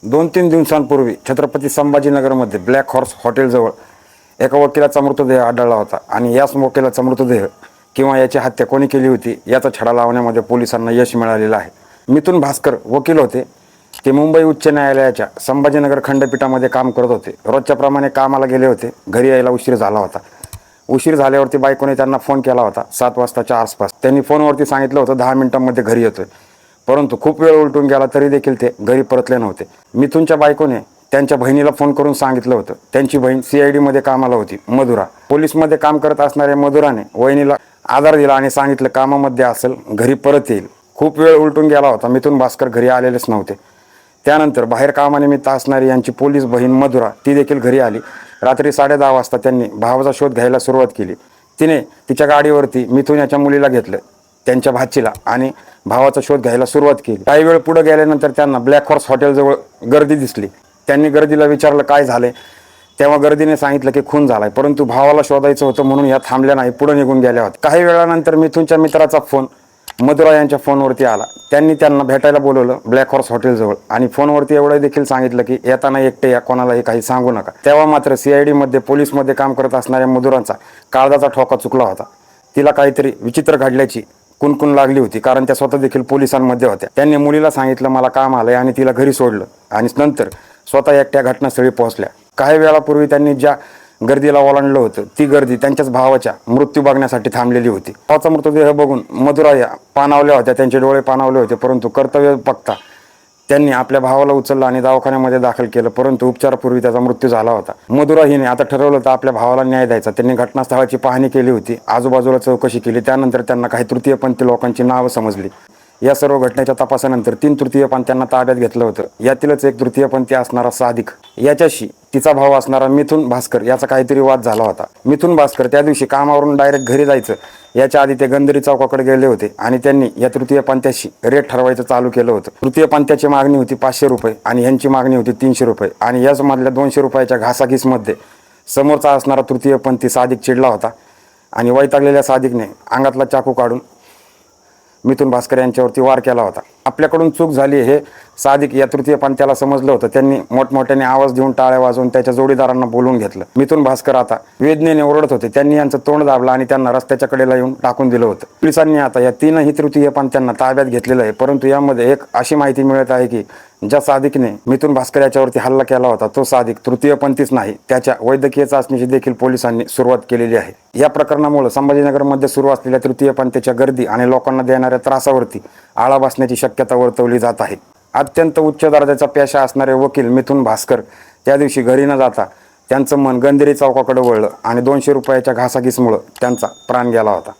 2-3 दिवसांपूर्वी Chhatrapati संभाजीनगरमध्ये black horse हॉटेलजवळ एका वकिलाचा मृतदेह आढळला होता आणि याच वकिलाचा मृतदेह किंवा याची हत्या कोणी केली होती याचा छडा लावण्यामध्ये पोलिसांना यश मिळालेलं आहे. मिथुन भास्कर वकील होते. ते मुंबई उच्च न्यायालयाच्या संभाजीनगर खंडपीठामध्ये काम करत होते. रोजच्याप्रमाणे कामाला गेले होते. घरी यायला उशीर झाला होता. उशीर झाल्यावरती बायकोने त्यांना फोन केला होता 7 वाजताच्या आसपास. त्यांनी फोनवरती सांगितलं होतं 10 मिनिटांमध्ये घरी येतोय, परंतु खूप वेळ उलटून गेला तरी देखील ते घरी परतले नव्हते. मिथुनच्या बायकोने त्यांच्या बहिणीला फोन करून सांगितलं होतं. त्यांची बहीण CID मध्ये कामाला होती, मधुरा. पोलीसमध्ये काम करत असणाऱ्या मधुराने वहिनीला आधार दिला आणि सांगितलं कामामध्ये असेल, घरी परत येईल. खूप वेळ उलटून गेला होता. मिथुन भास्कर घरी आलेलेच नव्हते. त्यानंतर बाहेर कामानिमित्त असणारी यांची पोलीस बहीण मधुरा ती देखील घरी आली. रात्री 10:30 वाजता त्यांनी भावाचा शोध घ्यायला सुरुवात केली. तिने तिच्या गाडीवरती मिथुन याच्या मुलीला घेतलं, त्यांच्या भाचीला, आणि भावाचा शोध घ्यायला सुरुवात केली. काही वेळ पुढे गेल्यानंतर त्यांना ब्लॅक हॉर्स हॉटेलजवळ गर्दी दिसली. त्यांनी गर्दीला विचारलं काय झाले, तेव्हा गर्दीने सांगितलं की खून झालाय, परंतु भावाला शोधायचं होतं म्हणून या थांबल्या नाही, पुढे निघून गेल्या होत्या. काही वेळानंतर मिथुनच्या मित्राचा फोन मधुरा यांच्या फोनवरती आला. त्यांनी त्यांना भेटायला बोलवलं ब्लॅक हॉर्स हॉटेलजवळ आणि फोनवरती एवढं देखील सांगितलं की येताना एकटे या, कोणालाही काही सांगू नका. तेव्हा मात्र CID मध्ये पोलीसमध्ये काम करत असणाऱ्या मधुरांचा काळजाचा ठोका चुकला होता. तिला काहीतरी विचित्र घडल्याची कुणकुण लागली होती, कारण त्या स्वतः देखील पोलिसांमध्ये होत्या. त्यांनी मुलीला सांगितलं मला काम आलंय आणि तिला घरी सोडलं आणि नंतर स्वतः एकट्या घटनास्थळी पोहोचल्या. काही वेळापूर्वी त्यांनी ज्या गर्दीला ओलांडलं होतं ती गर्दी त्यांच्याच भावाच्या मृत्यू बघण्यासाठी थांबलेली होती. भावाचा मृतदेह बघून मधुरा या पाणावल्या होत्या, त्यांचे डोळे पाणावले होते, परंतु कर्तव्य बघता त्यांनी आपल्या भावाला उचललं आणि दवाखान्यामध्ये दाखल केलं, परंतु उपचारापूर्वी त्याचा मृत्यू झाला होता. मधुरा हिने आता ठरवलं तर आपल्या भावाला न्याय द्यायचा. त्यांनी घटनास्थळाची पाहणी केली होती, आजूबाजूला चौकशी केली. त्यानंतर त्यांना काही तृतीयपंथी लोकांची नावं समजली. या सर्व घटनेच्या तपासानंतर 3 तृतीयपंथ्यांना ताब्यात घेतलं होतं. यातीलच एक तृतीयपंथी असणारा सादिक याच्याशी तिचा भाऊ असणारा मिथुन भास्कर याचा काहीतरी वाद झाला होता. मिथुन भास्कर त्या दिवशी कामावरून डायरेक्ट घरी जायचं याच्या आधी ते गंधरी चौकाकडे गेले होते आणि त्यांनी या तृतीयपंथ्याशी रेट ठरवायचं चालू केलं होतं. तृतीयपंथ्याची मागणी होती 500 रुपये आणि यांची मागणी होती 300 रुपये आणि याच मधल्या 200 रुपयाच्या घासाघीसमध्ये समोरचा असणारा तृतीयपंथी सादिक चिडला होता आणि वैतागलेल्या सादिकने अंगातला चाकू काढून मिथुन भास्कर यांच्यावरती वार केला होता. आपल्याकडून चूक झाली हे सादिक या तृतीयपंथ्याला समजलं होतं. त्यांनी मोठमोठ्याने आवाज देऊन टाळ्या वाजवून त्याच्या जोडीदारांना बोलवून घेतलं. मिथुन भास्कर आता वेदनेने ओरडत होते. त्यांनी यांचं तोंड दाबलं आणि त्यांना रस्त्याच्या कडेला येऊन टाकून दिलं होतं. पोलिसांनी आता या 3ही तृतीयपंथ्यांना ताब्यात घेतलेलं आहे, परंतु यामध्ये एक अशी माहिती मिळत आहे की ज्या सादिकने मिथुन भास्कर याच्यावरती हल्ला केला होता तो सादिक तृतीयपंथीच नाही. त्याच्या वैद्यकीय चाचणीची देखील पोलिसांनी सुरुवात केलेली आहे. या प्रकरणामुळे संभाजीनगरमध्ये सुरू असलेल्या तृतीयपंथीच्या गर्दी आणि लोकांना देणाऱ्या त्रासावरती आळा बसण्याची शक्यता वर्तवली जात आहे. अत्यंत उच्च दर्जाचा पेशा असणारे वकील मिथुन भास्कर त्या दिवशी घरी न जाता त्यांचं मन गंधेरी चौकाकडे वळलं आणि 200 रुपयाच्या घासाघीसमुळे त्यांचा प्राण गेला होता.